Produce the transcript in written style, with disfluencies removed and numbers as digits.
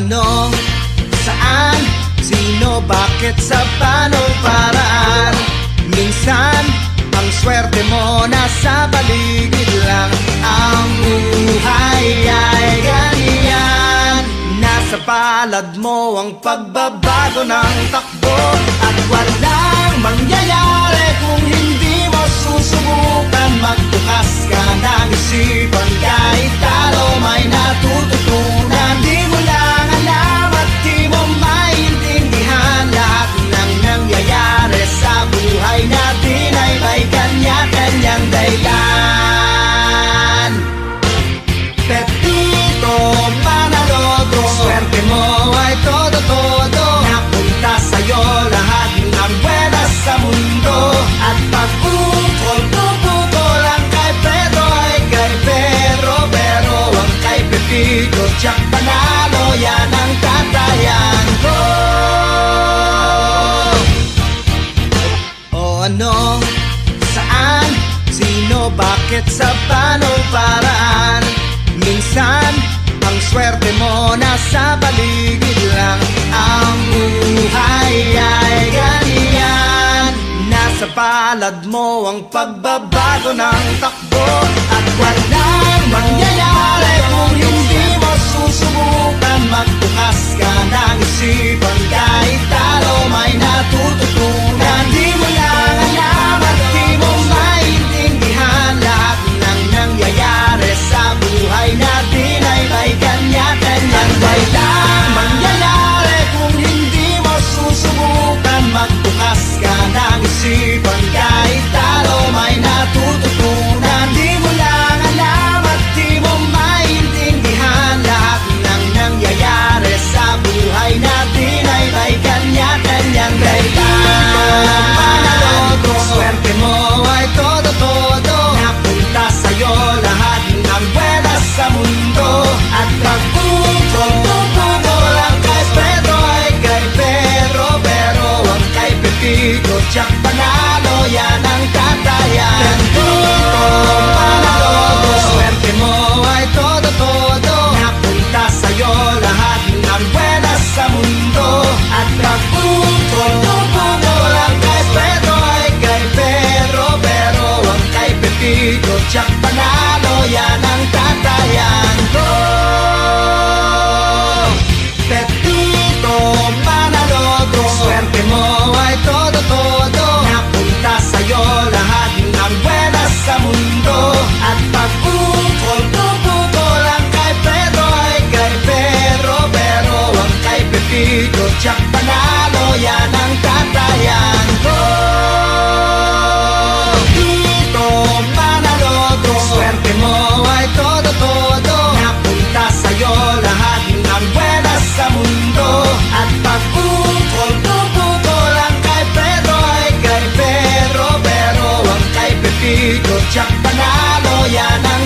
ano, saan, sino, bakit, sa panong paraan. Minsan, ang swerte mo nasa paligid lang. Ang buhay ay ganyan, nasa palad mo ang pagbabago ng takbo. At walang mangyayari kung hindi mo susubukan. Magbukas ka ng isipan, kahit talo may natututunan. Di mo lang alam at di mo maintindihan, lahat ng nangyayari sa buhay natin ay may kanya-kanyang dahilan. Pepito Manaloto, swerte mo ay todo-todo. Napunta sa'yo lahat ng buenas sa mundo. At pag-pupol ang kay Pedro ay kay Pedro, pero ang kay Pepito Jack Panalo, yan ang tatayan ko. O ano, saan, sino, bakit, sa panong paraan. Minsan, ang swerte mo nasa paligid lang. Ang buhay ay ganyan, nasa palad mo ang pagbabago ng takbo. At walang mangyayari kung hindi mo susubukan. Magbukas ka ng isipan, kahit talo may natututunan. Di mo lang alam at di mo maintindihan, lahat ng nangyayari sa buhay natin ay may kanya-kanyang dahilan. Mangyayari kung hindi mo susubukan. Magbukas ka ng isipan, kahit talo may natututunan. Di mo lang alam at di mo maintindihan, lahat ng nangyayari sa buhay natin ay may kanya-kanyang dahilan. Manaloto, swerte mo ay todo-todo. Napunta sa'yo lahat ng buenas sa mundo. At pag-pupol ang kay Pedro ay kay Pedro, pero ang kay Pepito Jack Panalo, yan ang tatayan ko. Manaloto, swerte mo ay todo-todo. Napunta sa'yo lahat ng buenas sa mundo. At pag-pupol ang kay Pedro ay kay Pedro, pero ang kay Pepito Jack Panalo, yan ang tatayan ko. Pepito Manaloto, swerte mo ay todo-todo. Napunta sa'yo lahat ng buenas sa mundo. At pag-pupol ang kay Pedro ay kay Pedro, pero ang kay Pepito Jack Panalo, yan ang tatayan ko. Pepito Manaloto, swerte mo ay todo-todo. Napunta sa'yo lahat ng buenas sa mundo. At pag-pupol ang kay Pedro ay kay Pedro, pero ang kay Pepito Jack Panalo, yan ang